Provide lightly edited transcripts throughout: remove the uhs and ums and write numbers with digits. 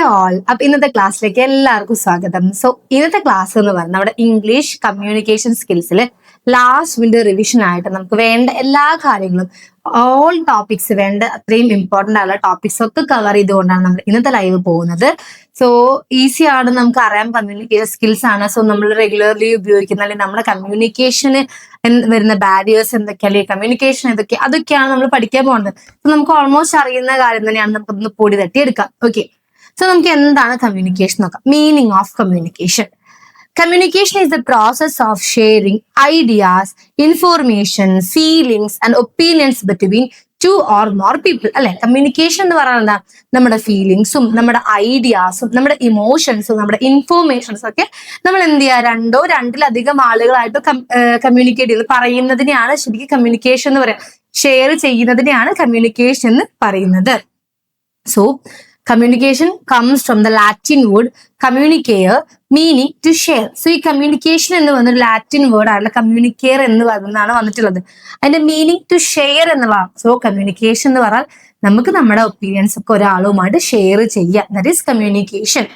Hello all. അപ്പൊ ഇന്നത്തെ ക്ലാസ്സിലേക്ക് എല്ലാവർക്കും സ്വാഗതം. സോ ഇന്നത്തെ ക്ലാസ് എന്ന് പറഞ്ഞാൽ നമ്മുടെ ഇംഗ്ലീഷ് കമ്മ്യൂണിക്കേഷൻ സ്കിൽസിൽ ലാസ്റ്റ് മിനിറ്റ് റിവിഷൻ ആയിട്ട് നമുക്ക് വേണ്ട എല്ലാ കാര്യങ്ങളും ഓൾ ടോപ്പിക്സ് വേണ്ട അത്രയും ഇമ്പോർട്ടന്റ് ആയുള്ള ടോപ്പിക്സ് ഒക്കെ കവർ ചെയ്തുകൊണ്ടാണ് നമ്മൾ ഇന്നത്തെ ലൈവ് പോകുന്നത്. സോ ഈസി ആണ്, നമുക്ക് അറിയാൻ കമ്മ്യൂണിക്കേഷൻ സ്കിൽസ് ആണ്. സോ നമ്മൾ റെഗുലർലി ഉപയോഗിക്കുന്ന അല്ലെങ്കിൽ നമ്മുടെ കമ്മ്യൂണിക്കേഷന് വരുന്ന ബാരിയേഴ്സ് എന്തൊക്കെയാണ്, അല്ലെങ്കിൽ കമ്മ്യൂണിക്കേഷൻ അതൊക്കെയാണ് നമ്മൾ പഠിക്കാൻ പോകുന്നത്. സോ നമുക്ക് ഓൾമോസ്റ്റ് അറിയുന്ന കാര്യം തന്നെയാണ്, നമുക്കൊന്ന് പൊടി തട്ടി എടുക്കാം. ഓക്കെ, സോ നമുക്ക് എന്താണ് കമ്മ്യൂണിക്കേഷൻ നോക്കാം. Meaning of communication. Communication is the process of sharing ideas, information, feelings and opinions between two or more people. അല്ലെ, കമ്മ്യൂണിക്കേഷൻ എന്ന് പറയുന്നത് എന്താ? നമ്മുടെ ഫീലിങ്സും നമ്മുടെ ഐഡിയാസും നമ്മുടെ ഇമോഷൻസും നമ്മുടെ ഇൻഫോർമേഷൻസും ഒക്കെ നമ്മൾ എന്ത് ചെയ്യുക, രണ്ടിലധികം ആളുകളായിട്ട് കമ്മ്യൂണിക്കേറ്റ് ചെയ്യുന്നത്, പറയുന്നതിനെയാണ് ശരിക്കും കമ്മ്യൂണിക്കേഷൻ എന്ന് പറയാം. ഷെയർ ചെയ്യുന്നതിനെയാണ് കമ്മ്യൂണിക്കേഷൻ എന്ന് പറയുന്നത്. So communication comes from the Latin word communicare, meaning to share. So ഈ communication എന്ന് പറഞ്ഞ ലാറ്റിൻ വേർഡ് ആണല്ലോ കമ്മ്യൂണിക്കെയർ എന്ന് പറയുന്നതാണ് വന്നിട്ടുള്ളത്. അതിന്റെ മീനിങ് ടു ഷെയർ എന്നുള്ളതാണ്. സോ കമ്മ്യൂണിക്കേഷൻ എന്ന് പറഞ്ഞാൽ നമുക്ക് നമ്മുടെ ഒപ്പീനിയൻസ് ഒക്കെ ഒരാളുമായിട്ട് ഷെയർ ചെയ്യുക, ദാറ്റ് ഈസ് കമ്മ്യൂണിക്കേഷൻ.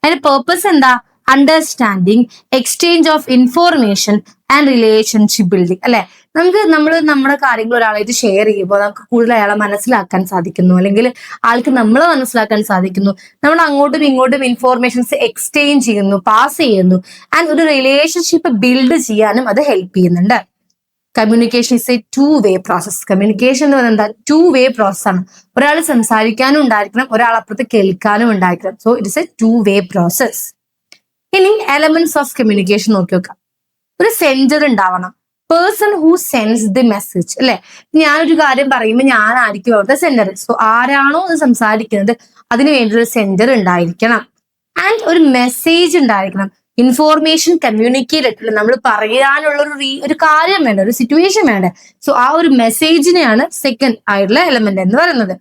അതിന്റെ പേർപ്പസ് എന്താ? Understanding, exchange of information and relationship building. അല്ലെ, നമ്മൾ നമ്മുടെ കാര്യങ്ങൾ ഒരാളായിട്ട് ഷെയർ ചെയ്യുമ്പോൾ നമുക്ക് കൂടുതൽ അയാളെ മനസ്സിലാക്കാൻ സാധിക്കുന്നു, അല്ലെങ്കിൽ ആൾക്ക് നമ്മളെ മനസ്സിലാക്കാൻ സാധിക്കുന്നു. നമ്മൾ അങ്ങോട്ടും ഇങ്ങോട്ടും ഇൻഫോർമേഷൻസ് എക്സ്ചേഞ്ച് ചെയ്യുന്നു, പാസ് ചെയ്യുന്നു, ആൻഡ് ഒരു റിലേഷൻഷിപ്പ് ബിൽഡ് ചെയ്യാനും അത് ഹെൽപ്പ് ചെയ്യുന്നുണ്ട്. Communication is A to way process. Communication എന്ന് പറയുന്നത് എന്താ? ടു വേ പ്രോസസ് ആണ്. ഒരാൾ സംസാരിക്കാനും ഉണ്ടായിരിക്കണം, ഒരാൾ അപ്പുറത്ത് കേൾക്കാനും ഉണ്ടായിരിക്കണം. So it is A to way process. ഇനി എലമെന്റ്സ് ഓഫ് കമ്മ്യൂണിക്കേഷൻ നോക്കി നോക്കാം. ഒരു സെൻഡർ ഉണ്ടാവണം, person who sends the message. അല്ലെ, ഞാനൊരു കാര്യം പറയുമ്പോൾ ഞാനായിരിക്കും അവിടുത്തെ സെൻഡർ. സോ ആരാണോ അത് സംസാരിക്കുന്നത് അതിന് വേണ്ടി ഒരു സെൻഡർ ഉണ്ടായിരിക്കണം. ആൻഡ് ഒരു മെസ്സേജ് ഉണ്ടായിരിക്കണം. ഇൻഫോർമേഷൻ കമ്മ്യൂണിക്കേറ്റ്, നമ്മൾ പറയാനുള്ള ഒരു കാര്യം വേണ്ട, ഒരു സിറ്റുവേഷൻ വേണ്ട. സോ ആ ഒരു മെസ്സേജിനെയാണ് സെക്കൻഡ് ആയിട്ടുള്ള എലമെന്റ് എന്ന് പറയുന്നത്.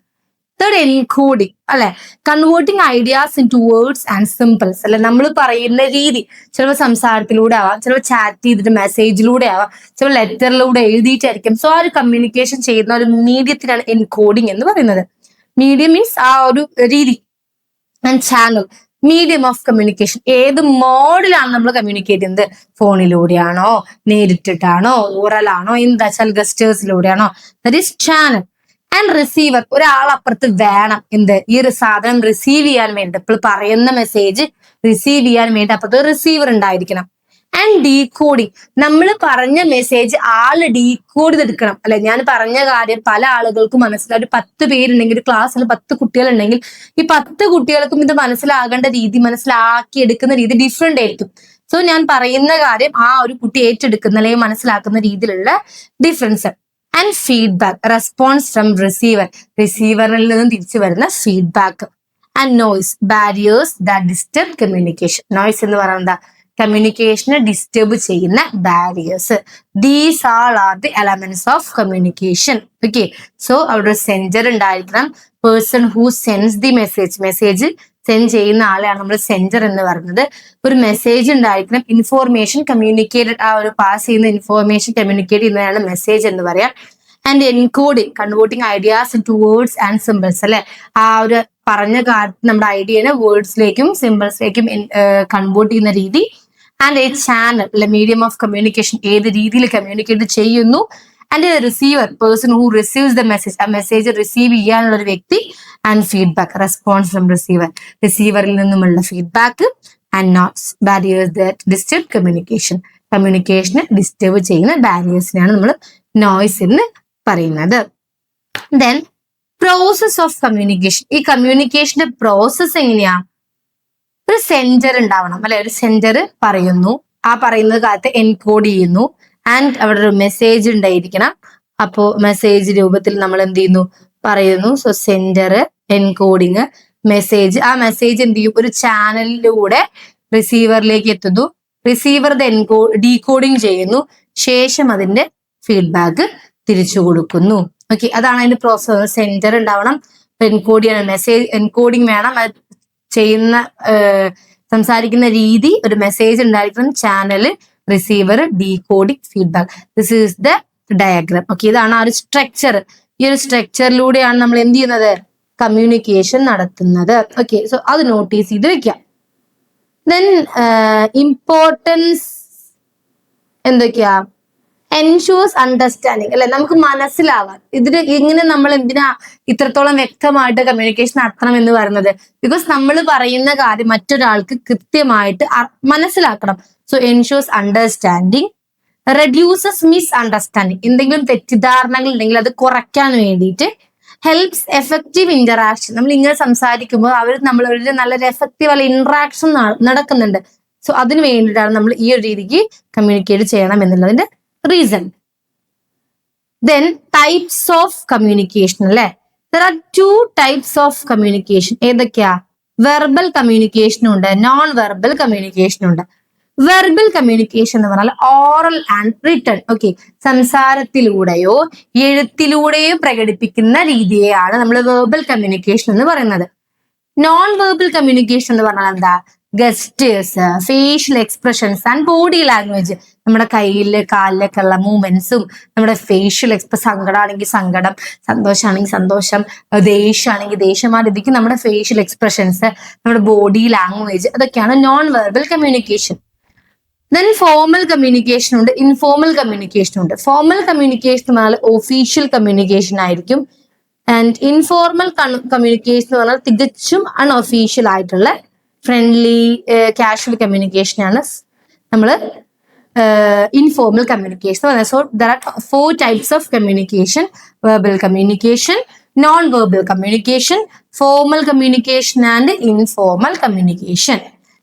Third, encoding. അല്ലെ, converting ideas into words and symbols. അല്ലെ, നമ്മൾ പറയുന്ന രീതി ചിലപ്പോൾ സംസാരത്തിലൂടെ ആവാം, ചിലപ്പോൾ ചാറ്റ് ചെയ്തിട്ട് മെസ്സേജിലൂടെ ആവാം, ചിലപ്പോൾ ലെറ്ററിലൂടെ എഴുതിയിട്ടായിരിക്കും. സോ ആ ഒരു കമ്മ്യൂണിക്കേഷൻ ചെയ്യുന്ന ഒരു മീഡിയത്തിനാണ് എൻകോഡിങ് എന്ന് പറയുന്നത്. മീഡിയം മീൻസ് ആ ഒരു രീതി. And channel, medium of communication. ഏത് മോഡിലാണ് നമ്മൾ കമ്മ്യൂണിക്കേറ്റ് ചെയ്യുന്നത്? ഫോണിലൂടെയാണോ, നേരിട്ടിട്ടാണോ, ഓറലാണോ, എന്താ വെച്ചാൽ ഗസ്റ്റേഴ്സിലൂടെയാണോ, that is channel. And receiver, ഒരാൾ അപ്പുറത്ത് വേണം. എന്ത്? ഈ ഒരു സാധനം റിസീവ് ചെയ്യാൻ വേണ്ടി, ഇപ്പോൾ പറയുന്ന മെസ്സേജ് റിസീവ് ചെയ്യാൻ വേണ്ടി അപ്പുറത്ത് റിസീവർ ഉണ്ടായിരിക്കണം. ആൻഡ് ഡീകോഡിങ്, നമ്മൾ പറഞ്ഞ മെസ്സേജ് ആള് ഡീകോഡ് ചെയ്തെടുക്കണം. അല്ലെ, ഞാൻ പറഞ്ഞ കാര്യം പല ആളുകൾക്കും മനസ്സിലാവും. ഒരു 10 പേരുണ്ടെങ്കിൽ, ഒരു ക്ലാസ്സിൽ 10 കുട്ടികളുണ്ടെങ്കിൽ, ഈ 10 കുട്ടികൾക്കും ഇത് മനസ്സിലാകേണ്ട രീതി, മനസ്സിലാക്കി എടുക്കുന്ന രീതി ഡിഫറെന്റ് ആയിരിക്കും. സോ ഞാൻ പറയുന്ന കാര്യം ആ ഒരു കുട്ടി ഏറ്റെടുക്കുന്ന അല്ലെങ്കിൽ മനസ്സിലാക്കുന്ന രീതിയിലുള്ള difference. And feedback, response from receiver, റിസീവറിൽ നിന്നും തിരിച്ചു വരുന്ന feedback. And noise, barriers that disturb communication. Noise എന്ന് പറയുന്നത് കമ്മ്യൂണിക്കേഷനെ ഡിസ്റ്റർബ് ചെയ്യുന്ന barriers. These all are the elements of communication. Okay, so അവിടെ സെൻഡർ ഉണ്ടായിരിക്കണം. Person who sends the message, message send ചെയ്യുന്ന ആളെയാണ് നമ്മൾ സെൻഡർ എന്ന് പറയുന്നത്. ഒരു മെസ്സേജ് ഉണ്ടായിരിക്കണം. ഇൻഫോർമേഷൻ കമ്മ്യൂണിക്കേറ്റഡ്, ആ ഒരു പാസ് ചെയ്യുന്ന ഇൻഫോർമേഷൻ കമ്മ്യൂണിക്കേറ്റ് ചെയ്യുന്നതാണ് മെസ്സേജ് എന്ന് പറയാം. And encoding, converting ideas into words and symbols. അല്ലെ, ആ ഒരു പറഞ്ഞ കാര്യത്തിൽ നമ്മുടെ ഐഡിയനെ വേർഡ്സിലേക്കും സിമ്പിൾസിലേക്കും കൺവേർട്ട് ചെയ്യുന്ന രീതി. ആൻഡ് എ ചാനൽ, അല്ലെ, മീഡിയം ഓഫ് കമ്മ്യൂണിക്കേഷൻ, ഏത് രീതിയിൽ കമ്മ്യൂണിക്കേറ്റ് ചെയ്യുന്നു. And a receiver, person who receives the message, ആ മെസ്സേജ് റിസീവ് ചെയ്യാനുള്ള ഒരു വ്യക്തി. And feedback, response from receiver, റിസീവറിൽ നിന്നുമുള്ള feedback. And noise, barriers that disturb communication, കമ്മ്യൂണിക്കേഷനെ ഡിസ്റ്റർബ് ചെയ്യുന്ന ബാരിയേഴ്സിനെയാണ് നമ്മൾ നോയ്സ് എന്ന് പറയുന്നത്. Then process of communication. ഈ കമ്മ്യൂണിക്കേഷന്റെ പ്രോസസ് എങ്ങനെയാ? ഒരു സെൻഡർ ഉണ്ടാവണം. അല്ലെ, ഒരു സെൻഡർ പറയുന്നു, ആ പറയുന്ന കാലത്ത് എൻകോഡ് ചെയ്യുന്നു. ആൻഡ് അവിടെ ഒരു മെസ്സേജ് ഉണ്ടായിരിക്കണം. അപ്പോ മെസ്സേജ് രൂപത്തിൽ നമ്മൾ എന്ത് ചെയ്യുന്നു? പറയുന്നു. So sender, encoding, message. ആ മെസ്സേജ് എന്ത് ചെയ്യും? ഒരു ചാനലിലൂടെ റിസീവറിലേക്ക് എത്തുന്നു. റിസീവർ ഡീകോഡിങ് ചെയ്യുന്നു. ശേഷം അതിന്റെ ഫീഡ്ബാക്ക് തിരിച്ചു കൊടുക്കുന്നു. ഓക്കെ, അതാണ് അതിന്റെ പ്രോസസ്. സെൻഡർ ഉണ്ടാവണം, എൻകോഡ് ചെയ്യണം, മെസ്സേജ് എൻകോഡിങ് വേണം, അത് ചെയ്യുന്ന സംസാരിക്കുന്ന രീതി, ഒരു മെസ്സേജ് ഉണ്ടായിരിക്കണം, channel, receiver, decoding, feedback. This is the diagram. Okay, ഇതാണ് ആ ഒരു സ്ട്രക്ചർ. ഈ ഒരു സ്ട്രക്ചറിലൂടെയാണ് നമ്മൾ എന്ത് ചെയ്യുന്നത്? കമ്മ്യൂണിക്കേഷൻ നടത്തുന്നത്. ഓക്കെ, സോ അത് നോട്ടീസ് ചെയ്ത് വെക്കാം. ദെൻ ഇമ്പോർട്ടൻസ് എന്തൊക്കെയാ? എൻഷുവേഴ്സ് അണ്ടർസ്റ്റാൻഡിങ് അല്ലെ, നമുക്ക് മനസ്സിലാവാൻ ഇതിന് ഇങ്ങനെ നമ്മൾ എന്തിനാ ഇത്രത്തോളം വ്യക്തമായിട്ട് കമ്മ്യൂണിക്കേഷൻ നടത്തണം എന്ന് പറയുന്നത്? ബിക്കോസ് നമ്മൾ പറയുന്ന കാര്യം മറ്റൊരാൾക്ക് കൃത്യമായിട്ട് മനസ്സിലാക്കണം. So ensures understanding, reduces miss understanding, എന്തെങ്കിലും തെറ്റിദ്ധാരണകൾ ഉണ്ടെങ്കിൽ അത് കുറയ്ക്കാൻ വേണ്ടിയിട്ട്, ഹെൽപ്സ് എഫക്റ്റീവ് ഇന്ററാക്ഷൻ, നമ്മൾ ഇങ്ങനെ സംസാരിക്കുമ്പോൾ അവർ നമ്മളൊരു നല്ലൊരു എഫക്റ്റീവ് അല്ല ഇന്ററാക്ഷൻ നടക്കുന്നുണ്ട്. സോ അതിന് വേണ്ടിയിട്ടാണ് നമ്മൾ ഈ ഒരു രീതിക്ക് കമ്മ്യൂണിക്കേറ്റ് ചെയ്യണം എന്നുള്ളതിന്റെ reason. Then types of communication അല്ലെ, there are 2 types of communication. ഏതൊക്കെയാ? വെർബൽ കമ്മ്യൂണിക്കേഷൻ ഉണ്ട്, നോൺ വെർബൽ കമ്മ്യൂണിക്കേഷൻ ഉണ്ട്. വെർബൽ കമ്മ്യൂണിക്കേഷൻ എന്ന് പറഞ്ഞാൽ ഓറൽ ആൻഡ് റിട്ടൺ. ഓക്കെ, സംസാരത്തിലൂടെയോ എഴുത്തിലൂടെയോ പ്രകടിപ്പിക്കുന്ന രീതിയെയാണ് നമ്മൾ വെർബൽ കമ്മ്യൂണിക്കേഷൻ എന്ന് പറയുന്നത്. നോൺ വെർബൽ കമ്മ്യൂണിക്കേഷൻ എന്ന് പറഞ്ഞാൽ എന്താ? ഗസ്റ്റേഴ്സ്, facial expressions and body language, നമ്മുടെ കയ്യില് കാലിലൊക്കെ ഉള്ള മൂവ്മെന്റ്സും, നമ്മുടെ ഫേഷ്യൽ എക്സ്പ്രസ്, സങ്കടമാണെങ്കിൽ സങ്കടം, സന്തോഷമാണെങ്കിൽ സന്തോഷം, ദേഷ്യമാണെങ്കിൽ ദേഷ്യം, ആ രീതിക്ക് നമ്മുടെ ഫേഷ്യൽ എക്സ്പ്രഷൻസ്, നമ്മുടെ ബോഡി ലാംഗ്വേജ്, അതൊക്കെയാണ് non verbal communication. Then formal communication ഉണ്ട്, ഇൻഫോർമൽ കമ്മ്യൂണിക്കേഷൻ ഉണ്ട്. ഫോർമൽ കമ്മ്യൂണിക്കേഷൻ എന്ന് പറഞ്ഞാൽ ഒഫീഷ്യൽ കമ്മ്യൂണിക്കേഷൻ ആയിരിക്കും. ആൻഡ് ഇൻഫോർമൽ കമ്മ്യൂണിക്കേഷൻ എന്ന് പറഞ്ഞാൽ തികച്ചും അൺഒഫീഷ്യൽ ആയിട്ടുള്ള ഫ്രണ്ട്ലി കാഷ്വൽ കമ്മ്യൂണിക്കേഷനാണ് നമ്മൾ informal communication. So there are 4 types of communication: verbal communication, non verbal communication, formal communication and informal communication.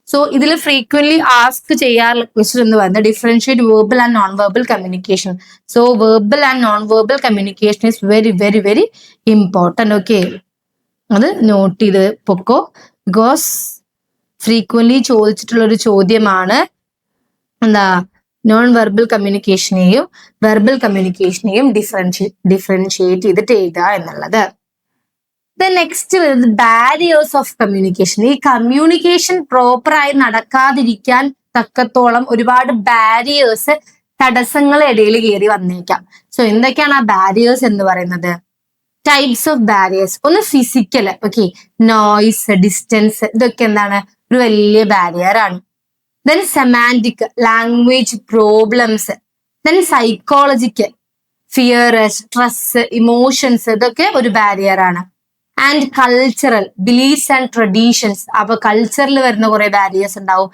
So ഇതിൽ ഫ്രീക്വൻലി ആസ്ക് ചെയ്യാറുള്ള ക്വസ്റ്റ്യൻ എന്ന് പറയുന്നത് differentiate verbal and non verbal communication. So verbal and non verbal communication is very very very important. Okay, അത് not ചെയ്ത് പൊക്കോ, because frequently ചോദിച്ചിട്ടുള്ള ഒരു ചോദ്യമാണ്. എന്താ? നോൺ വെർബൽ കമ്മ്യൂണിക്കേഷനെയും വെർബൽ കമ്മ്യൂണിക്കേഷനെയും ഡിഫറൻഷിയേറ്റ് ചെയ്തിട്ട് എഴുതുക എന്നുള്ളത്. നെക്സ്റ്റ് വരുന്നത് ബാരിയേഴ്സ് ഓഫ് കമ്മ്യൂണിക്കേഷൻ. ഈ കമ്മ്യൂണിക്കേഷൻ പ്രോപ്പറായി നടക്കാതിരിക്കാൻ തക്കത്തോളം ഒരുപാട് ബാരിയേഴ്സ്, തടസ്സങ്ങൾ ഇടയിൽ കയറി വന്നേക്കാം. സോ എന്തൊക്കെയാണ് ആ ബാരിയേഴ്സ് എന്ന് പറയുന്നത്? Types of barriers. ഒന്ന് ഫിസിക്കൽ, ഓക്കെ, നോയ്സ്, ഡിസ്റ്റൻസ്, ഇതൊക്കെ എന്താണ്? ഒരു വലിയ ബാരിയർ ആണ്. Then semantic, language problems. Then psychological, fear, stress, emotions, ഇതൊക്കെ ഒരു ബാരിയർ ആണ്. And cultural, beliefs and traditions, അപ്പൊ കൾച്ചറിൽ വരുന്ന കുറെ ബാരിയേഴ്സ് ഉണ്ടാവും.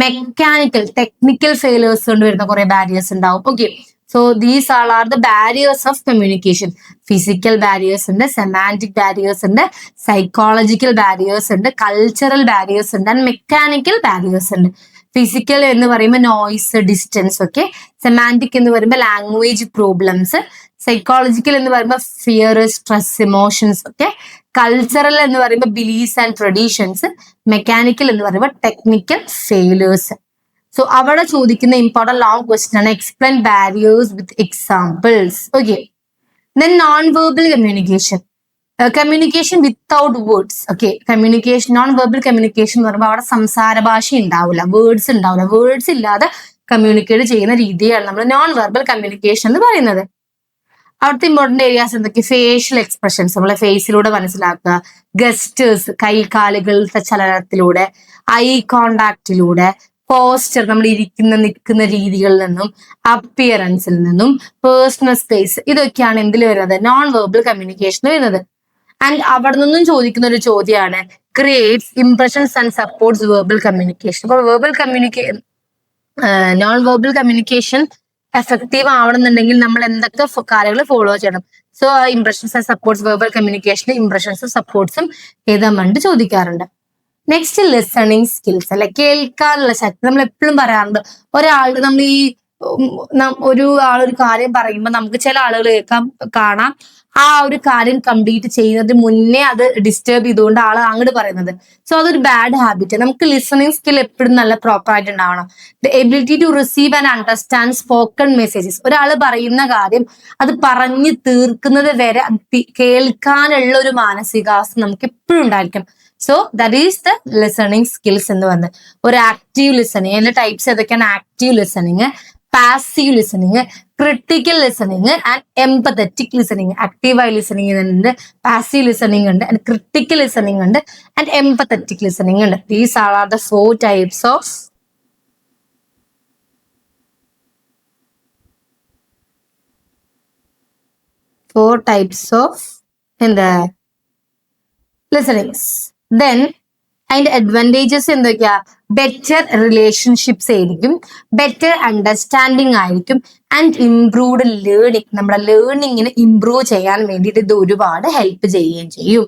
മെക്കാനിക്കൽ, ടെക്നിക്കൽ ഫെയിലേഴ്സ് കൊണ്ട് വരുന്ന കുറെ ബാരിയേഴ്സ് ഉണ്ടാവും. Okay, so these are the barriers of communication. Physical barriers ഉണ്ട്, സെമാൻറ്റിക് ബാരിയേഴ്സ് ഉണ്ട്, സൈക്കോളജിക്കൽ ബാരിയേഴ്സ് ഉണ്ട്, കൾച്ചറൽ ബാരിയേഴ്സ് ഉണ്ട്, ആൻഡ് മെക്കാനിക്കൽ ബാരിയേഴ്സ് ഉണ്ട്. ഫിസിക്കൽ എന്ന് പറയുമ്പോൾ നോയ്സ്, ഡിസ്റ്റൻസ്, ഓക്കെ. സെമാൻറ്റിക് എന്ന് പറയുമ്പോൾ ലാംഗ്വേജ് പ്രോബ്ലംസ്. സൈക്കോളജിക്കൽ എന്ന് പറയുമ്പോൾ fear, stress, emotions, okay. Cultural എന്ന് പറയുമ്പോൾ ബിലീഫ്സ് ആൻഡ് ട്രഡീഷൻസ്. മെക്കാനിക്കൽ എന്ന് പറയുമ്പോൾ ടെക്നിക്കൽ ഫെയിലേഴ്സ്. സോ അവിടെ ചോദിക്കുന്ന ഇമ്പോർട്ടന്റ് ലോങ് ക്വസ്റ്റ്യൻ ആണ് explain barriers with examples. Okay, then non verbal communication, communication without words. Okay, communication, non verbal communication എന്ന് പറയുമ്പോൾ അവിടെ സംസാര ഭാഷ ഉണ്ടാവില്ല, വേർഡ്സ് ഉണ്ടാവില്ല. വേർഡ്സ് ഇല്ലാതെ കമ്മ്യൂണിക്കേറ്റ് ചെയ്യുന്ന രീതിയാണ് നമ്മൾ നോൺ വെർബൽ കമ്മ്യൂണിക്കേഷൻ എന്ന് പറയുന്നത്. അവിടുത്തെ ഇമ്പോർട്ടന്റ് ഏരിയാസ് എന്തൊക്കെ? ഫേഷ്യൽ എക്സ്പ്രഷൻസ്, നമ്മളെ ഫേസിലൂടെ മനസ്സിലാക്കുക. ഗസ്റ്റേഴ്സ്, കൈകാലുകളുടെ ചലനത്തിലൂടെ. ഐ കോണ്ടാക്റ്റിലൂടെ. പോസ്റ്റർ, നമ്മൾ നിൽക്കുന്ന രീതികളിൽ നിന്നും, അപ്പിയറൻസിൽ നിന്നും, പേഴ്സണൽ സ്പേസ്, ഇതൊക്കെയാണ് എന്തിൽ വരുന്നത്? നോൺ വെർബൽ കമ്മ്യൂണിക്കേഷൻ വരുന്നത്. ആൻഡ് അവിടെ നിന്നും ചോദിക്കുന്ന ഒരു ചോദ്യമാണ് creates impressions and supports verbal communication. അപ്പോൾ നോൺ വെർബൽ കമ്മ്യൂണിക്കേഷൻ എഫക്റ്റീവ് ആവണമെന്നുണ്ടെങ്കിൽ നമ്മൾ എന്തൊക്കെ കാര്യങ്ങൾ ഫോളോ ചെയ്യണം? So impressions and supports verbal കമ്മ്യൂണിക്കേഷനിൽ ഇംപ്രഷൻസും സപ്പോർട്ട്സും എഴുതാൻ വേണ്ടി ചോദിക്കാറുണ്ട്. നെക്സ്റ്റ് ലിസണിങ് സ്കിൽസ്, അല്ലെ, കേൾക്കാനുള്ള ശക്തി. നമ്മൾ എപ്പോഴും പറയാറുണ്ട്, നമ്മൾ ഒരു ആളൊരു കാര്യം പറയുമ്പോൾ നമുക്ക് ചില ആളുകൾ കാണാം ആ ഒരു കാര്യം കംപ്ലീറ്റ് ചെയ്യുന്നതിന് മുന്നേ അത് ഡിസ്റ്റർബ് ചെയ്തുകൊണ്ട് ആൾ അങ്ങോട്ട് പറയുന്നത്. സോ അതൊരു ബാഡ് ഹാബിറ്റ്. നമുക്ക് ലിസണിങ് സ്കിൽ എപ്പോഴും നല്ല പ്രോപ്പർ ആയിട്ട് ഉണ്ടാവണം. The ability to receive and understand spoken messages. ഒരാൾ പറയുന്ന കാര്യം അത് പറഞ്ഞു തീർക്കുന്നത് വരെ കേൾക്കാനുള്ള ഒരു മാനസികാവസ്ഥ നമുക്ക് എപ്പോഴും ഉണ്ടായിരിക്കും. So that is the listening skills എന്ന് പറഞ്ഞത്. ഒരു ആക്റ്റീവ് ലിസണിങ്, അതിന്റെ ടൈപ്സ് ഏതൊക്കെയാണ്? Active listening, passive listening, critical listening and empathetic listening. ആക്റ്റീവായി ലിസണിങ് ഉണ്ട്, പാസീവ് ലിസണിങ് ഉണ്ട്, ആൻഡ് ക്രിട്ടിക്കൽ ലിസണിങ് ഉണ്ട്, ആൻഡ് എംപത്തറ്റിക് ലിസണിങ് ഉണ്ട്. These are the four types of എന്താ ലിസണിങ്സ്. ദെൻ അതിന്റെ അഡ്വാൻറ്റേജസ് എന്തൊക്കെയാ? ബെറ്റർ റിലേഷൻഷിപ്സ് ആയിരിക്കും, ബെറ്റർ അണ്ടർസ്റ്റാൻഡിങ് ആയിരിക്കും, ആൻഡ് ഇംപ്രൂവ്ഡ് ലേണിംഗ്. നമ്മുടെ ലേണിങ്ങിന് ഇംപ്രൂവ് ചെയ്യാൻ വേണ്ടിയിട്ട് ഇത് ഒരുപാട് ഹെൽപ്പ് ചെയ്യുകയും ചെയ്യും.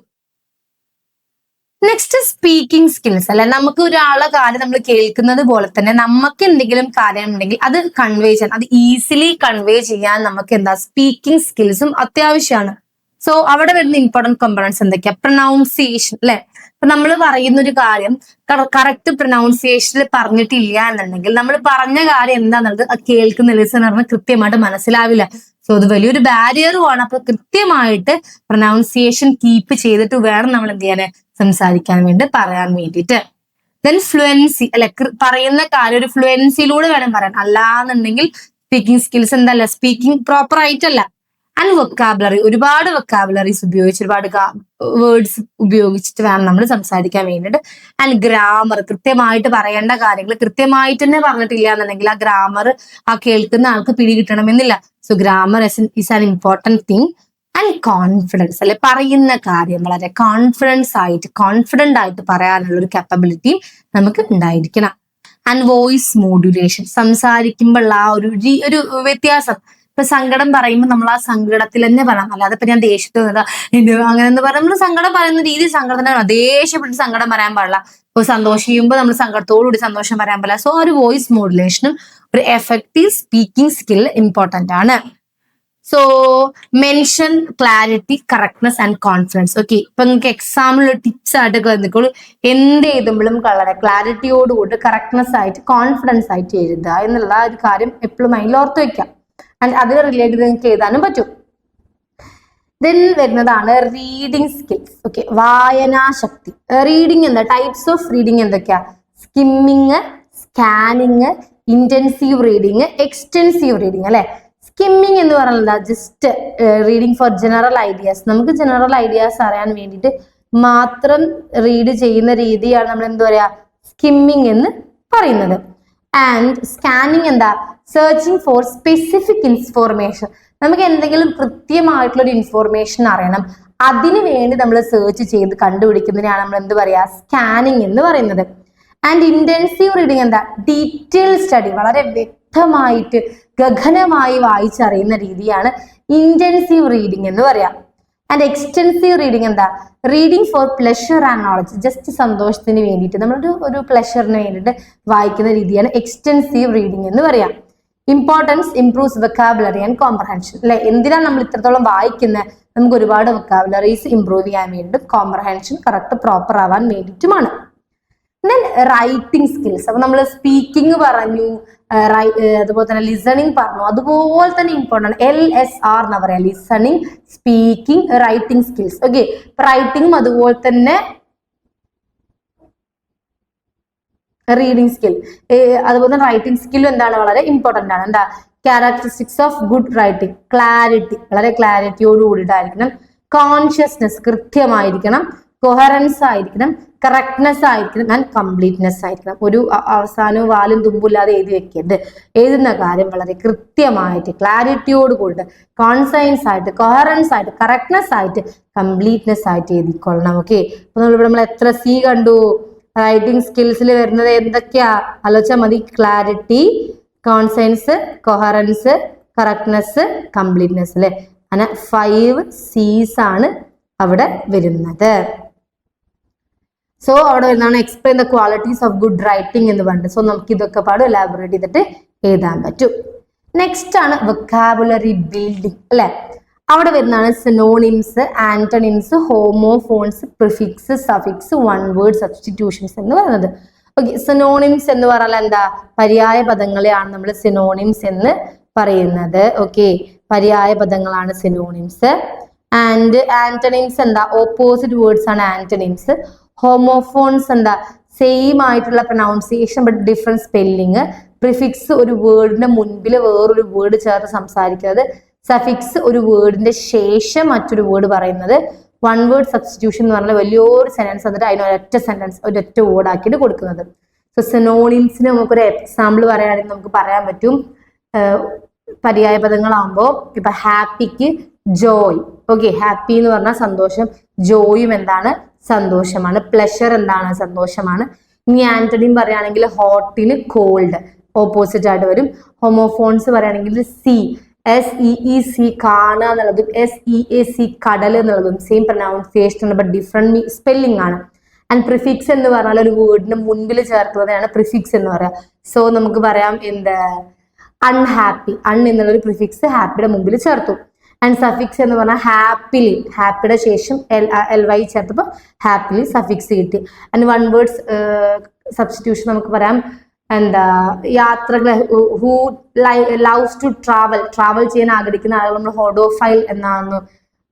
നെക്സ്റ്റ് സ്പീക്കിംഗ് സ്കിൽസ് അല്ലെ. നമുക്ക് ഒരാളെ കാര്യം നമ്മൾ കേൾക്കുന്നത് പോലെ തന്നെ നമുക്ക് എന്തെങ്കിലും കാര്യം ഉണ്ടെങ്കിൽ അത് കൺവേ ചെയ്യാൻ, അത് ഈസിലി കൺവേ ചെയ്യാൻ നമുക്ക് എന്താ സ്പീക്കിംഗ് സ്കിൽസും അത്യാവശ്യമാണ്. സോ അവിടെ വരുന്ന ഇമ്പോർട്ടന്റ് കമ്പോണൻസ് എന്തൊക്കെയാ? പ്രൊനൗൺസിയേഷൻ അല്ലെ. ഇപ്പൊ നമ്മൾ പറയുന്ന ഒരു കാര്യം കറക്റ്റ് പ്രൊനൗൺസിയേഷനിൽ പറഞ്ഞിട്ടില്ല എന്നുണ്ടെങ്കിൽ നമ്മൾ പറഞ്ഞ കാര്യം എന്താണെന്നുള്ളത് കേൾക്കുന്ന ലിസണറിന് കൃത്യമായിട്ട് മനസ്സിലാവില്ല. സോ അത് വലിയൊരു ബാരിയറുമാണ്. അപ്പൊ കൃത്യമായിട്ട് പ്രൊനൗൺസിയേഷൻ കീപ്പ് ചെയ്തിട്ട് വേണം നമ്മൾ എന്ത് ചെയ്യാൻ, സംസാരിക്കാൻ വേണ്ടി, പറയാൻ വേണ്ടിയിട്ട്. ദെൻ ഫ്ലുവൻസി അല്ലെ. പറയുന്ന കാര്യം ഒരു ഫ്ലുവൻസിയിലൂടെ വേണം പറയാൻ, അല്ലാന്നുണ്ടെങ്കിൽ സ്പീക്കിംഗ് സ്കിൽസ് എന്തല്ല, സ്പീക്കിംഗ് പ്രോപ്പർ ആയിട്ടല്ല. ആൻഡ് വൊക്കാബുലറി, ഒരുപാട് വൊക്കാബുലറീസ് ഉപയോഗിച്ച്, ഒരുപാട് വേർഡ്സ് ഉപയോഗിച്ചിട്ട് വേണം നമ്മൾ സംസാരിക്കാൻ വേണ്ടിയിട്ട്. ആൻഡ് ഗ്രാമർ, കൃത്യമായിട്ട് പറയേണ്ട കാര്യങ്ങൾ കൃത്യമായിട്ട് തന്നെ പറഞ്ഞിട്ടില്ല എന്നുണ്ടെങ്കിൽ ആ ഗ്രാമർ ആ കേൾക്കുന്ന ആൾക്ക് പിടികിട്ടണമെന്നില്ല. So grammar is an important thing. And confidence അല്ലെ. പറയുന്ന കാര്യം വളരെ കോൺഫിഡന്റ് ആയിട്ട് പറയാനുള്ള ഒരു കാപ്പബിലിറ്റിയും നമുക്ക് ഉണ്ടായിരിക്കണം. ആൻഡ് വോയിസ് മോഡുലേഷൻ, സംസാരിക്കുമ്പോൾ ആ ഒരു വ്യത്യാസം. ഇപ്പൊ സങ്കടം പറയുമ്പോൾ നമ്മൾ ആ സങ്കടത്തിൽ തന്നെ പറയാം, അല്ലാതെ ഇപ്പൊ ഞാൻ ദേഷ്യത്തോടെ അങ്ങനെ എന്ന് പറയാം. നമ്മൾ സങ്കടം പറയുന്ന രീതി സങ്കടത്തിന് ദേഷ്യപ്പെട്ട് സങ്കടം പറയാൻ പാടില്ല. ഇപ്പൊ സന്തോഷിക്കുമ്പോൾ നമ്മൾ സങ്കടത്തോടുകൂടി സന്തോഷം പറയാൻ പാടില്ല. സോ ഒരു വോയിസ് മോഡുലേഷനും ഒരു എഫക്റ്റീവ് സ്പീക്കിംഗ് സ്കിൽ ഇമ്പോർട്ടന്റ് ആണ്. So mention clarity, correctness and confidence. Okay, ഇപ്പൊ നിങ്ങൾക്ക് എക്സാമിൽ ടിപ്സ് ആയിട്ടൊക്കെ വന്നിക്കോളൂ. എന്ത് എഴുതുമ്പോഴും വളരെ ക്ലാരിറ്റിയോടുകൂടി കറക്റ്റ്നെസ് ആയിട്ട് കോൺഫിഡൻസ് ആയിട്ട് എഴുതുക എന്നുള്ള ഒരു കാര്യം എപ്പോഴും മൈൻഡിൽ ഓർത്ത് വെക്കാം. ആൻഡ് അതിന് റിലേറ്റഡ് നിങ്ങൾക്ക് എഴുതാനും പറ്റും. ദെൻ വരുന്നതാണ് റീഡിങ് സ്കിൽസ്. ഓക്കെ, വായനാശക്തി. റീഡിങ് എന്താ? ടൈപ്സ് ഓഫ് റീഡിങ് എന്തൊക്കെയാ? Skimming, scanning, intensive reading, extensive reading അല്ലെ. സ്കിമ്മിങ് എന്ന് പറയുന്നത് just reading four general ideas. നമുക്ക് ജനറൽ ഐഡിയാസ് അറിയാൻ വേണ്ടിയിട്ട് മാത്രം റീഡ് ചെയ്യുന്ന രീതിയാണ് നമ്മൾ എന്താ പറയാ സ്കിമ്മിങ് എന്ന് പറയുന്നത്. ആൻഡ് സ്കാനിങ് എന്താ? Searching for specific information. നമുക്ക് എന്തെങ്കിലും കൃത്യമായിട്ടുള്ള ഒരു ഇൻഫോർമേഷൻ അറിയണം, അതിനു വേണ്ടി നമ്മൾ സെർച്ച് ചെയ്ത് കണ്ടുപിടിക്കുന്നതിനാണ് നമ്മൾ എന്ത് പറയാ സ്കാനിങ് എന്ന് പറയുന്നത്. ആൻഡ് ഇന്റൻസീവ് റീഡിങ് എന്താ? ഡീറ്റെയിൽ സ്റ്റഡി, വളരെ വ്യക്തമായിട്ട് ഗഹനമായി വായിച്ചറിയുന്ന രീതിയാണ് ഇന്റൻസീവ് റീഡിങ് എന്ന് പറയാം. ആൻഡ് എക്സ്റ്റെൻസീവ് റീഡിങ് എന്താ? Reading four pleasure and knowledge, just സന്തോഷത്തിന് വേണ്ടിയിട്ട് നമ്മളൊരു പ്ലഷറിന് വേണ്ടിയിട്ട് വായിക്കുന്ന രീതിയാണ് എക്സ്റ്റെൻസീവ് റീഡിങ് എന്ന് പറയാം. Importance improves vocabulary and comprehension അല്ലെ. എന്തിനാണ് നമ്മൾ ഇത്രത്തോളം വായിക്കുന്നത്? നമുക്ക് ഒരുപാട് വെക്കാബുലറീസ് ഇംപ്രൂവ് ചെയ്യാൻ വേണ്ടിയിട്ടും കോംപ്രഹെൻഷൻ കറക്റ്റ് പ്രോപ്പർ ആവാൻ വേണ്ടിയിട്ടുമാണ്. Then writing skills. അപ്പൊ നമ്മൾ സ്പീക്കിംഗ് പറഞ്ഞു, അതുപോലെ തന്നെ ലിസണിങ് പറഞ്ഞു, അതുപോലെ തന്നെ ഇമ്പോർട്ടൻ്റ് LSR എന്ന് പറയാം, listening, speaking, writing skills. Okay, റൈറ്റിംഗും അതുപോലെ തന്നെ റീഡിംഗ് സ്കിൽ, അതുപോലെ റൈറ്റിംഗ് സ്കില്ലും എന്താണ് വളരെ ഇമ്പോർട്ടൻ്റ് ആണ്. എന്താ characteristics of good writing? Clarity, വളരെ ക്ലാരിറ്റിയോട് കൂടിയിട്ടായിരിക്കണം. കോൺഷ്യസ്നെസ്, കൃത്യമായിരിക്കണം. കൊഹറൻസ് ആയിരിക്കണം, കറക്റ്റ്നെസ് ആയിരിക്കണം, ആൻഡ് കംപ്ലീറ്റ്നെസ് ആയിരിക്കണം. ഒരു അവസാനവും വാലും തുമ്പില്ലാതെ എഴുതി വെക്കരുത്. എഴുതുന്ന കാര്യം വളരെ കൃത്യമായിട്ട് ക്ലാരിറ്റിയോട് കൂടിയിട്ട് കോൺസൈൻസ് ആയിട്ട് കൊഹറൻസ് ആയിട്ട് കറക്റ്റ്നെസ് ആയിട്ട് കംപ്ലീറ്റ്നെസ് ആയിട്ട് എഴുതിക്കൊള്ളണം. ഓക്കെ, അപ്പൊ നമ്മൾ എത്ര C കണ്ടു? റൈറ്റിംഗ് സ്കിൽസിൽ വരുന്നത് എന്തൊക്കെയാ ആലോചിച്ചാൽ മതി. Clarity, conscience, coherence, correctness, completeness അല്ലെ. അങ്ങനെ 5 C's ആണ് അവിടെ വരുന്നത്. സോ അവിടെ വരുന്നതാണ് explain the qualities of good writing എന്ന് പറഞ്ഞിട്ട്. സോ നമുക്ക് ഇതൊക്കെ പാടും എലാബറേറ്റ് ചെയ്തിട്ട് എഴുതാൻ പറ്റും. നെക്സ്റ്റ് ആണ് വൊക്കാബുലറി ബിൽഡിംഗ് അല്ലെ. അവിടെ വരുന്നതാണ് synonyms, ആന്റണിംസ്, homophones, prefix, suffix, one word substitutions എന്ന് പറയുന്നത്. ഓക്കെ, സിനോണിംസ് എന്ന് പറഞ്ഞാൽ എന്താ? പര്യായ പദങ്ങളെയാണ് നമ്മൾ സിനോണിംസ് എന്ന് പറയുന്നത്. ഓക്കെ, പര്യായ പദങ്ങളാണ് സിനോണിംസ്. ആൻഡ് ആന്റണിംസ് എന്താ? ഓപ്പോസിറ്റ് വേർഡ്സ് ആണ് ആന്റണിംസ്. ഹോമോഫോൺസ് എന്താ? സെയിം ആയിട്ടുള്ള pronunciation but different spelling. Prefix ഒരു വേർഡിന്റെ മുൻപിൽ വേറൊരു വേർഡ് ചേർത്ത് സംസാരിക്കുന്നത്, സഫിക്സ് ഒരു വേർഡിന്റെ ശേഷം മറ്റൊരു വേർഡ് പറയുന്നത്, വൺ വേർഡ് സബ്സ്റ്റിറ്റ്യൂഷൻ എന്ന് പറഞ്ഞാൽ വലിയൊരു സെന്റൻസ് എന്നിട്ട് അതിന് ഒരൊറ്റ സെന്റൻസ് ഒരൊറ്റ വേർഡ് ആക്കിയിട്ട് കൊടുക്കുന്നത്. സോ സിനോണിംസിന് നമുക്കൊരു എക്സാമ്പിൾ പറയുകയാണെങ്കിൽ നമുക്ക് പറയാൻ പറ്റും, പര്യായ പദങ്ങളാകുമ്പോൾ ഇപ്പൊ ഹാപ്പിക്ക് ജോയ്. ഓക്കെ, ഹാപ്പി എന്ന് പറഞ്ഞാൽ സന്തോഷം, ജോയും എന്താണ്? സന്തോഷമാണ്. പ്ലഷർ എന്താണ്? സന്തോഷമാണ്. ഇനി ആന്റണിയും പറയുകയാണെങ്കിൽ ഹോട്ടിന് കോൾഡ് ഓപ്പോസിറ്റ് ആയിട്ട് വരും. ഹോമോഫോൺസ് പറയുകയാണെങ്കിൽ SEEC കാണുക എന്നുള്ളതും SEAC കടൽ എന്നുള്ളതും same pronunciation but different spelling ആണ്. ആൻഡ് പ്രിഫിക്സ് എന്ന് പറഞ്ഞാൽ ഒരു വേർഡിന് മുൻപിൽ ചേർക്കുന്നതാണ് പ്രിഫിക്സ് എന്ന് പറയാം. സോ നമുക്ക് പറയാം എന്ത്, അൺഹാപ്പി, എന്നുള്ളൊരു പ്രിഫിക്സ് ഹാപ്പിയുടെ മുമ്പിൽ ചേർത്തു. ആൻഡ് സഫിക്സ് എന്ന് പറഞ്ഞാൽ ഹാപ്പിലി, ഹാപ്പിയുടെ ശേഷം LY ചേർത്തപ്പോൾ ഹാപ്പിലി സഫിക്സ് കിട്ടി. ആൻഡ് വൺ വേർഡ്സ് സബ്സ്റ്റിറ്റ്യൂഷൻ നമുക്ക് പറയാം എന്താ, യാത്രകൾ, ഹൂ ലവ്സ് ടു ട്രാവൽ ചെയ്യാൻ ആഗ്രഹിക്കുന്ന ആളുകൾ നമ്മൾ ഹോഡോഫൈൽ എന്നാണ്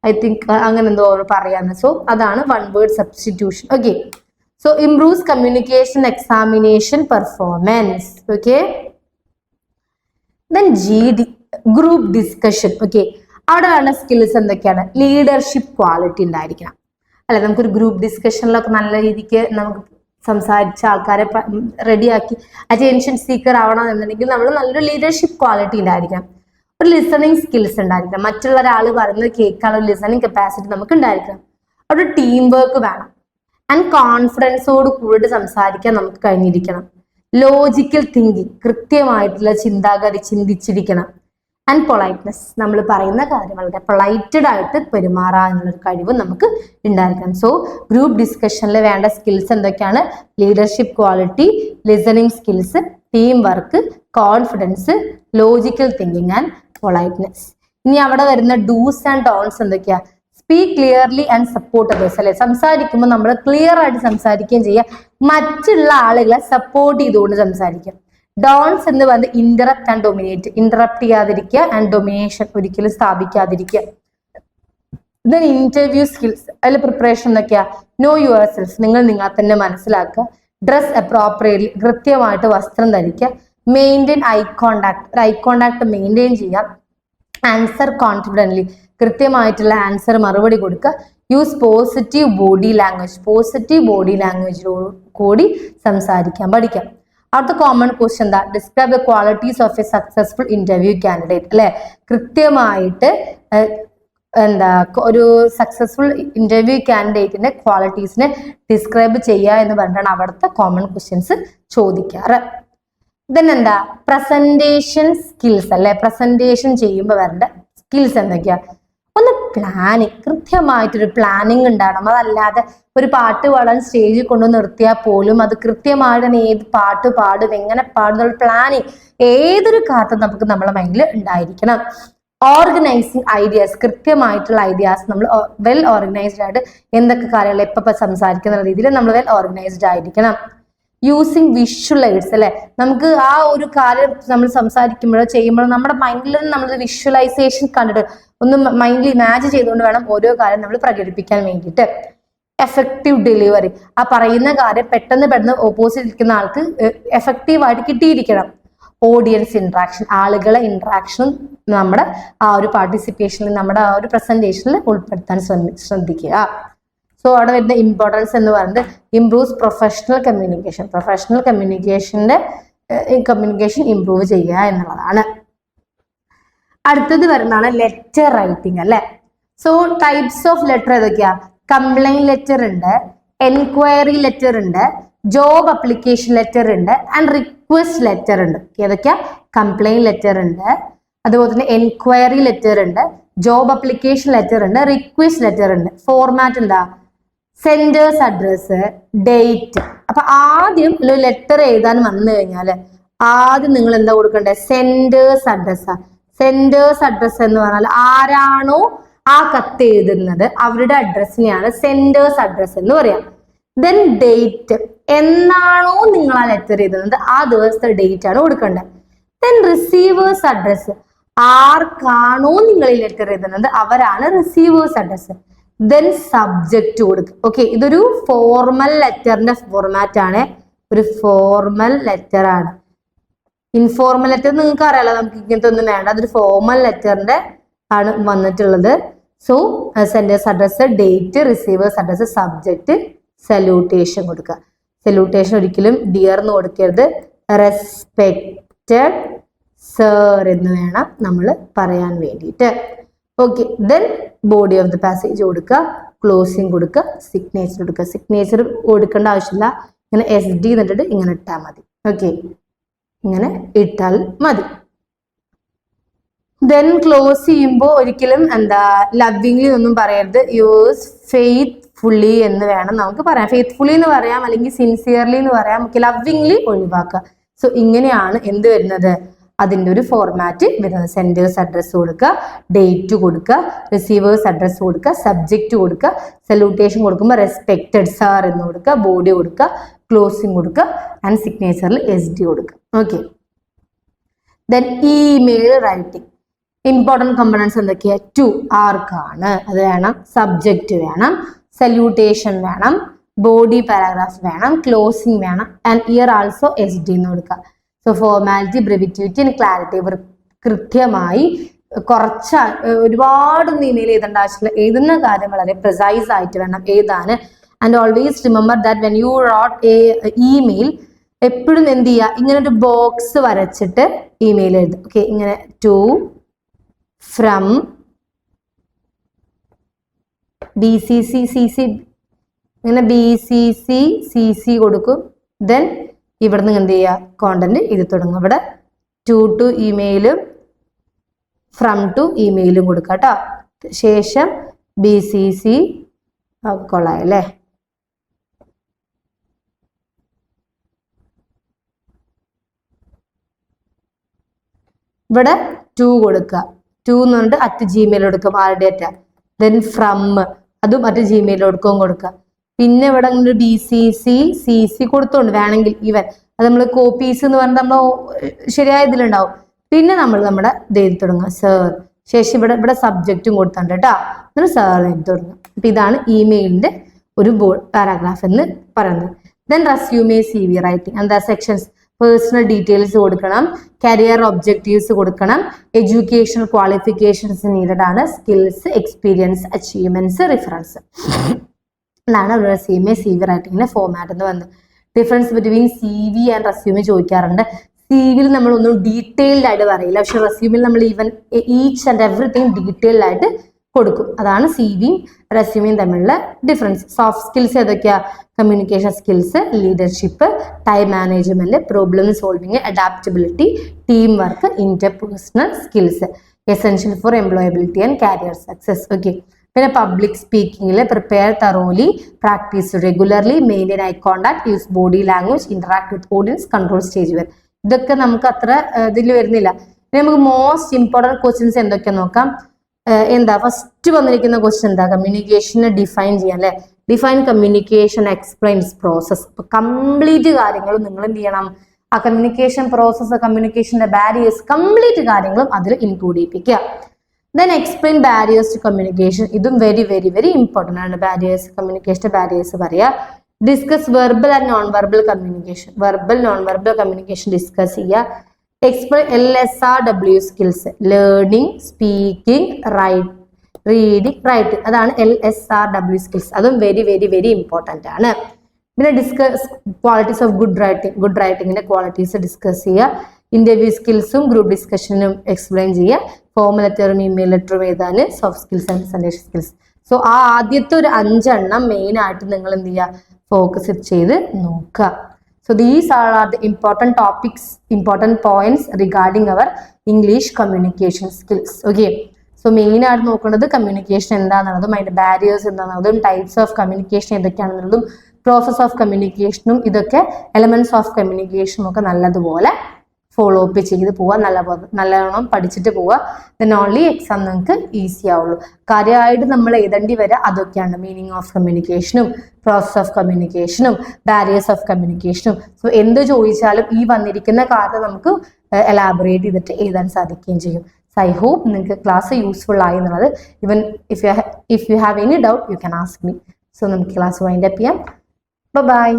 ഐ തിങ്ക്, അങ്ങനെ എന്തോ പറയാന്ന്. സോ അതാണ് one word substitution. Okay, so improves communication examination performance. Okay, then GD group discussion. Okay, അവിടെ വേണ്ട സ്കിൽസ് എന്തൊക്കെയാണ്? ലീഡർഷിപ്പ് ക്വാളിറ്റി ഉണ്ടായിരിക്കണം അല്ലെ. നമുക്കൊരു ഗ്രൂപ്പ് ഡിസ്കഷനിലൊക്കെ നല്ല രീതിക്ക് നമുക്ക് സംസാരിച്ച ആൾക്കാരെ റെഡിയാക്കി അറ്റൻഷൻ സീക്കർ ആവണം എന്നുണ്ടെങ്കിൽ നമ്മൾ നല്ലൊരു ലീഡർഷിപ്പ് ക്വാളിറ്റി ഉണ്ടായിരിക്കണം. ഒരു ലിസണിങ് സ്കിൽസ് ഉണ്ടായിരിക്കണം, മറ്റുള്ള ഒരാൾ പറയുന്നത് കേൾക്കാനുള്ള ലിസണിങ് കപ്പാസിറ്റി നമുക്ക് ഉണ്ടായിരിക്കണം. ഒരു ടീം വർക്ക് വേണം. ആൻഡ് കോൺഫിഡൻസോട് കൂടി സംസാരിക്കാൻ നമുക്ക് കഴിഞ്ഞിരിക്കണം. ലോജിക്കൽ തിങ്കിങ്, കൃത്യമായിട്ടുള്ള ചിന്താഗതി, ചിന്തിച്ചിരിക്കണം. ആൻഡ് പൊളൈറ്റ്നെസ്, നമ്മൾ പറയുന്ന കാര്യം വളരെ പൊളൈറ്റഡ് ആയിട്ട് പെരുമാറാനുള്ളൊരു കഴിവ് നമുക്ക് ഉണ്ടായിരിക്കണം. സോ ഗ്രൂപ്പ് ഡിസ്കഷനിൽ വേണ്ട സ്കിൽസ് എന്തൊക്കെയാണ്? Leadership quality, listening skills, team work, confidence, logical thinking and politeness. ഇനി അവിടെ വരുന്ന ഡൂസ് ആൻഡ് ഡോൺസ് എന്തൊക്കെയാ? Speak clearly and support others അല്ലെ. സംസാരിക്കുമ്പോൾ നമ്മൾ ക്ലിയർ ആയിട്ട് സംസാരിക്കുകയും ചെയ്യുക, മറ്റുള്ള ആളുകളെ സപ്പോർട്ട് ചെയ്തുകൊണ്ട് സംസാരിക്കുക. ഡോൺസ് എന്ന് പറയുന്നത് ഇന്ററപ്റ്റ് ആൻഡ് ഡൊമിനേറ്റ്, ഇന്ററപ്റ്റ് ചെയ്യാതിരിക്കുക ആൻഡ് ഡൊമിനേഷൻ ഒരിക്കലും സ്ഥാപിക്കാതിരിക്കുക. ദെൻ ഇന്റർവ്യൂ സ്കിൽസ്, അതിൽ പ്രിപ്പറേഷൻ എന്തൊക്കെയാ? നോ യുവർ സെൽഫ്, നിങ്ങളെ തന്നെ മനസ്സിലാക്കുക. ഡ്രസ് അപ്രോപ്രിയറ്റ്ലി, കൃത്യമായിട്ട് വസ്ത്രം ധരിക്കുക. മെയിൻറ്റെയിൻ ഐ കോണ്ടാക്ട്, ഒരു ഐ കോണ്ടാക്ട് മെയിൻറ്റെയിൻ ചെയ്യാം. ആൻസർ കോൺഫിഡൻ്റ്ലി, കൃത്യമായിട്ടുള്ള ആൻസർ മറുപടി കൊടുക്കുക. Use positive body language, positive body ലാംഗ്വേജിലോട് കൂടി സംസാരിക്കാൻ പഠിക്കാം. അടുത്ത കോമൺ ക്വസ്റ്റ്യൻ എന്താ? Describe the qualities of a successful interview candidate അല്ലെ. കൃത്യമായിട്ട് എന്താ ഒരു സക്സസ്ഫുൾ ഇന്റർവ്യൂ കാൻഡിഡേറ്റിന്റെ ക്വാളിറ്റീസിനെ ഡിസ്ക്രൈബ് ചെയ്യുക എന്ന് പറഞ്ഞിട്ടാണ് അവിടുത്തെ കോമൺ ക്വസ്റ്റ്യൻസ് ചോദിക്കാറ്. ദെൻ എന്താ? പ്രസന്റേഷൻ സ്കിൽസ് അല്ലെ. പ്രസന്റേഷൻ ചെയ്യുമ്പോൾ വരേണ്ട സ്കിൽസ് എന്തൊക്കെയാ? ഒന്ന് പ്ലാനിങ്, കൃത്യമായിട്ടൊരു പ്ലാനിങ് ഉണ്ടാകണം. അതല്ലാതെ ഒരു പാട്ട് പാടാൻ സ്റ്റേജിൽ കൊണ്ടു നിർത്തിയാൽ പോലും അത് കൃത്യമായിട്ട് ഏത് പാട്ട് പാടും, എങ്ങനെ പാടുന്നുള്ള പ്ലാനിങ് ഏതൊരു കാര്യത്തും നമുക്ക് നമ്മളെ മൈൻഡിൽ ഉണ്ടായിരിക്കണം. ഓർഗനൈസിങ് ഐഡിയാസ്, കൃത്യമായിട്ടുള്ള ഐഡിയാസ് നമ്മൾ വെൽ ഓർഗനൈസ്ഡ് ആയിട്ട് എന്തൊക്കെ കാര്യങ്ങൾ എപ്പോൾ സംസാരിക്കുന്ന രീതിയിൽ നമ്മൾ വെൽ ഓർഗനൈസ്ഡ് ആയിരിക്കണം. യൂസിങ് വിഷ്വൽ എയ്ഡ്സ് അല്ലെ. നമുക്ക് ആ ഒരു കാര്യം നമ്മൾ സംസാരിക്കുമ്പോഴോ ചെയ്യുമ്പോഴോ നമ്മുടെ മൈൻഡിൽ നമ്മൾ വിഷ്വലൈസേഷൻ കണ്ടിട്ട് ഒന്ന് മൈൻഡിൽ ഇമാജിൻ ചെയ്തുകൊണ്ട് വേണം ഓരോ കാര്യം നമ്മൾ പ്രകടിപ്പിക്കാൻ വേണ്ടിയിട്ട്. എഫക്റ്റീവ് ഡെലിവറി, ആ പറയുന്ന കാര്യം പെട്ടെന്ന് ഓപ്പോസിറ്റ് ഇരിക്കുന്ന ആൾക്ക് എഫക്റ്റീവായിട്ട് കിട്ടിയിരിക്കണം. ഓഡിയൻസ് ഇന്ററാക്ഷൻ, ആളുകളെ ഇന്ററാക്ഷനും നമ്മുടെ ആ ഒരു പാർട്ടിസിപ്പേഷനിൽ, നമ്മുടെ ആ ഒരു പ്രസന്റേഷനിൽ ഉൾപ്പെടുത്താൻ ശ്രദ്ധിക്കുക. സോ അവിടെ വരുന്ന ഇമ്പോർട്ടൻസ് എന്ന് പറയുന്നത് improves professional communication, professional communication improve ചെയ്യുക എന്നുള്ളതാണ്. അടുത്തത് വരുന്നതാണ് ലെറ്റർ റൈറ്റിംഗ് അല്ലെ. സോ ടൈപ്സ് ഓഫ് ലെറ്റർ ഏതൊക്കെയാ? കംപ്ലൈന്റ് ലെറ്റർ ഉണ്ട്, എൻക്വയറി ലെറ്റർ ഉണ്ട്, ജോബ് അപ്ലിക്കേഷൻ ലെറ്റർ ഉണ്ട് ആൻഡ് റിക്വസ്റ്റ് ലെറ്റർ ഉണ്ട്. ഏതൊക്കെയാ? കംപ്ലൈന്റ് ലെറ്റർ ഉണ്ട്, അതുപോലെ തന്നെ എൻക്വയറി ലെറ്റർ ഉണ്ട്, ജോബ് അപ്ലിക്കേഷൻ ലെറ്റർ ഉണ്ട്, റിക്വസ്റ്റ് ലെറ്റർ ഉണ്ട്. ഫോർമാറ്റ് എന്താ? Senders address, date. അപ്പൊ ആദ്യം ഒരു ലെറ്റർ എഴുതാൻ വന്നു കഴിഞ്ഞാല് ആദ്യം നിങ്ങൾ എന്താ കൊടുക്കണ്ടേ? സെൻഡേഴ്സ് അഡ്രസ്സാ. സെൻഡേഴ്സ് അഡ്രസ് എന്ന് പറഞ്ഞാൽ ആരാണോ ആ കത്ത് എഴുതുന്നത് അവരുടെ അഡ്രസ്സിനെയാണ് സെൻഡേഴ്സ് അഡ്രസ് എന്ന് പറയാം. ദെൻ ഡേറ്റ്, എന്നാണോ നിങ്ങൾ ആ ലെറ്റർ എഴുതുന്നത് ആ ദിവസത്തെ ഡേറ്റ് ആണ് കൊടുക്കേണ്ടത്. ദെൻ റിസീവേഴ്സ് അഡ്രസ്, ആർക്കാണോ നിങ്ങൾ ഈ ലെറ്റർ എഴുതുന്നത് അവരാണ് റിസീവേഴ്സ് അഡ്രസ്. ദെൻ സബ്ജക്റ്റ് കൊടുക്കുക. ഓക്കെ, ഇതൊരു ഫോർമൽ ലെറ്ററിന്റെ ഫോർമാറ്റ് ആണ്, ഒരു ഫോർമൽ ലെറ്റർ ആണ്. ഇൻഫോർമൽ ലെറ്റർ നിങ്ങൾക്ക് അറിയാലോ, നമുക്ക് ഇങ്ങനത്തെ ഒന്നും വേണ്ട, അതൊരു ഫോർമൽ ലെറ്ററിന്റെ ആണ് വന്നിട്ടുള്ളത്. So senders address, date, receivers address, subject, salutation കൊടുക്കുക. സല്യൂട്ടേഷൻ ഒരിക്കലും ഡിയർ എന്ന് കൊടുക്കരുത്, റെസ്പെക്റ്റഡ് സർ എന്ന് വേണം നമ്മൾ പറയാൻ വേണ്ടിയിട്ട്. Okay, then body of the passage കൊടുക്കുക, ക്ലോസിങ് കൊടുക്കുക, സിഗ്നേച്ചർ കൊടുക്കുക. സിഗ്നേച്ചർ കൊടുക്കേണ്ട ആവശ്യമില്ല, ഇങ്ങനെ SD എന്നിട്ടിട്ട് ഇങ്ങനെ ഇട്ടാൽ മതി. ഓക്കെ, ഇങ്ങനെ ഇട്ടാൽ മതി. ദെൻ ക്ലോസ് ചെയ്യുമ്പോൾ ഒരിക്കലും ലവിങ്ലി ഒന്നും പറയരുത്, യൂസ് ഫെയ്ത്ത്ഫുള്ളി എന്ന് വേണം നമുക്ക് പറയാം. ഫെയ്ത്ത്ഫുള്ളി എന്ന് പറയാം, അല്ലെങ്കിൽ സിൻസിയർലി എന്ന് പറയാം. നമുക്ക് ലവിങ്ലി ഒഴിവാക്കുക. സോ ഇങ്ങനെയാണ് എന്ത് വരുന്നത്, അതിൻ്റെ ഒരു ഫോർമാറ്റ് വരുന്നത്. സെൻഡേഴ്സ് അഡ്രസ്സ് കൊടുക്കുക, ഡേറ്റ് കൊടുക്കുക, റിസീവേഴ്സ് അഡ്രസ്സ് കൊടുക്കുക, സബ്ജക്റ്റ് കൊടുക്കുക, സല്യൂട്ടേഷൻ കൊടുക്കുമ്പോൾ റെസ്പെക്റ്റഡ് സാർ എന്ന് കൊടുക്കുക, ബോഡി കൊടുക്കുക, ക്ലോസിങ് കൊടുക്കുക, ആൻഡ് സിഗ്നേച്ചറിൽ SD കൊടുക്കുക. Okay, then email writing. Important components എന്തൊക്കെയാണ്? ടു, ആർക്കാണ് അത് വേണം, സബ്ജക്റ്റ് വേണം, സല്യൂട്ടേഷൻ വേണം, ബോഡി പാരാഗ്രാഫ് വേണം, ക്ലോസിംഗ് വേണം, ആൻഡ് ഇയർ ആൾസോ SD എന്ന് കൊടുക്കുക. സോ ഫോർമാലിറ്റി, ബ്രെവിറ്റിവിറ്റി ആൻഡ് ക്ലാരിറ്റി ഇവർ കൃത്യമായി കുറച്ച് ഒരുപാടൊന്നും ഇമെയിൽ എഴുതേണ്ട ആവശ്യമില്ല. എഴുതുന്ന കാര്യം വളരെ പ്രിസൈസ് ആയിട്ട് വേണം എഴുതാൻ. And always remember that when you wrote a email, എപ്പോഴും എന്ത് ചെയ്യുക, ഇങ്ങനെ ഒരു ബോക്സ് വരച്ചിട്ട് ഇമെയിൽ എഴുതുക. ഓക്കെ, ഇങ്ങനെ ടു ഫ്രം BCC CC, ഇങ്ങനെ BCC CC കൊടുക്കും. ദെൻ ഇവിടെ നിന്ന് എന്ത് ചെയ്യുക, കോണ്ടന്റ് ഇത് തുടങ്ങും. ഇവിടെ ടു ഇമെയിലും ഫ്രം ടു ഇമെയിലും കൊടുക്കുക കേട്ടോ. ശേഷം BCC കൊള്ളായല്ലേ. ഇവിടെ ടു കൊടുക്കുക, ടു എന്ന് പറഞ്ഞിട്ട് @gmail കൊടുക്കും ആരുടെ അറ്റ. ദെൻ ഫ്രം അതും @gmail കൊടുക്കുക. പിന്നെ ഇവിടെ അങ്ങനെ BCC CC കൊടുത്തോണ്ട് വേണമെങ്കിൽ ഈവൻ അത് നമ്മൾ കോപ്പീസ് എന്ന് പറഞ്ഞാൽ നമ്മൾ ശരിയായ ഇതിലുണ്ടാവും. പിന്നെ നമ്മൾ നമ്മുടെ എഴുതി തുടങ്ങുക സർ. ശേഷം ഇവിടെ സബ്ജക്റ്റും കൊടുത്തിട്ടുണ്ട് കേട്ടോ, അങ്ങനെ സാർ എഴുതി തുടങ്ങുക. അപ്പൊ ഇതാണ് ഇമെയിലിന്റെ ഒരു പാരാഗ്രാഫ് എന്ന് പറയുന്നത്. Then resume CV writing. എന്താ സെക്ഷൻസ്? പേഴ്സണൽ ഡീറ്റെയിൽസ് കൊടുക്കണം, കരിയർ ഒബ്ജക്റ്റീവ്സ് കൊടുക്കണം, എഡ്യൂക്കേഷണൽ ക്വാളിഫിക്കേഷൻസ് നീഡഡ് ആണ്, സ്കിൽസ്, എക്സ്പീരിയൻസ്, അച്ചീവ്മെന്റ്സ്, റിഫറൻസ്. എന്നാണ് റെസ്യൂമേ CV റൈറ്റിംഗിന്റെ ഫോമാറ്റ് എന്ന് പറയുന്നത്. Difference between CV and resume ചോദിക്കാറുണ്ട്. CVയിൽ നമ്മൾ ഒന്നും ഡീറ്റെയിൽഡ് ആയിട്ട് പറയില്ല, പക്ഷെ റെസ്യൂമിൽ നമ്മൾ even each and everything detailed ആയിട്ട് കൊടുക്കും. അതാണ് CVയും റെസ്യൂമേയും തമ്മിലുള്ള ഡിഫറൻസ്. സോഫ്റ്റ് സ്കിൽസ് ഏതൊക്കെയാ? Communication skills, leadership, time management, problem solving, adaptability, team work, interpersonal skills, essential for employability and career success. Okay, പിന്നെ പബ്ലിക് സ്പീക്കിംഗിൽ prepare thoroughly, practice regularly, maintain eye contact, use body language, interact with audience, control stage fear. ഇതൊക്കെ നമുക്ക് അത്ര ഇതിൽ വരുന്നില്ല. ഇനി നമുക്ക് most important questions എന്തൊക്കെയാ നോക്കാം. എന്താ ഫസ്റ്റ് വന്നിരിക്കുന്ന ക്വസ്റ്റ്യൻ എന്താ? കമ്മ്യൂണിക്കേഷനെ ഡിഫൈൻ ചെയ്യാം അല്ലെ. Define communication, explains process. ഇപ്പൊ കംപ്ലീറ്റ് കാര്യങ്ങളും നിങ്ങൾ എന്ത് ചെയ്യണം, ആ കമ്മ്യൂണിക്കേഷൻ പ്രോസസ്സ്, കമ്മ്യൂണിക്കേഷന്റെ ബാരിയേഴ്സ്, കംപ്ലീറ്റ് കാര്യങ്ങളും അതിൽ ഇൻക്ലൂഡ് ചെയ്യിപ്പിക്കുക. Then explain barriers to communication. ഇതും വെരി വെരി വെരി ഇമ്പോർട്ടൻ്റ് ആണ്. ബാരിയേഴ്സ്, കമ്മ്യൂണിക്കേഷന്റെ ബാരിയേഴ്സ് പറയാ. Discuss verbal and non verbal communication. Verbal non verbal communication discuss ചെയ്യുക. Explain LSRW skills, learning, speaking, reading, writing. അതാണ് LSRW skills. അതും very very very important ആണ്. പിന്നെ discuss qualities of good writing. Good റൈറ്റിംഗിന്റെ qualities discuss ചെയ്യുക. Interview സ്കിൽസും group ഡിസ്കഷനും explain ചെയ്യുക. ഫോർമൽ ലെറ്ററും ഇമെയിൽ ലെറ്ററും എഴുതാൻ, soft skills and presentation skills. So ആ ആദ്യത്തെ ഒരു 5 എണ്ണം മെയിൻ ആയിട്ട് നിങ്ങൾ എന്ത് ചെയ്യുക, ഫോക്കസ് ചെയ്ത് നോക്കുക. So these are the important topics, important points regarding our English communication skills. Okay. So main ആയിട്ട് നോക്കുന്നത് കമ്മ്യൂണിക്കേഷൻ എന്താണെന്നുള്ളതും അതിന്റെ ബാരിയേഴ്സ് എന്താണെന്നുള്ളതും ടൈപ്സ് ഓഫ് കമ്മ്യൂണിക്കേഷൻ ഏതൊക്കെയാണെന്നുള്ളതും പ്രോസസ് ഓഫ് കമ്മ്യൂണിക്കേഷനും ഇതൊക്കെ എലമെന്റ്സ് ഓഫ് കമ്മ്യൂണിക്കേഷനും ഒക്കെ നല്ലതുപോലെ ഫോളോ അപ്പ് ചെയ്ത് പോവുക, നല്ലവണ്ണം പഠിച്ചിട്ട് പോവുക. ദെൻ ഓൺലി എക്സാം നിങ്ങൾക്ക് ഈസി ആവുള്ളൂ. കാര്യമായിട്ട് നമ്മൾ എഴുതേണ്ടി വരിക അതൊക്കെയാണ് മീനിങ് ഓഫ് കമ്മ്യൂണിക്കേഷനും പ്രോസസ് ഓഫ് കമ്മ്യൂണിക്കേഷനും ബാരിയേഴ്സ് ഓഫ് കമ്മ്യൂണിക്കേഷനും. സോ എന്ത് ചോദിച്ചാലും ഈ വന്നിരിക്കുന്ന കാര്യം നമുക്ക് എലാബറേറ്റ് ചെയ്തിട്ട് എഴുതാൻ സാധിക്കുകയും ചെയ്യും. സോ ഐ ഹോപ്പ് നിങ്ങൾക്ക് ക്ലാസ് യൂസ്ഫുൾ ആയി എന്നുള്ളത്. Even if you have any doubt you can ask me. So നമുക്ക് ക്ലാസ് വൈൻഡ് അപ്പ് ചെയ്യാം. ബൈ.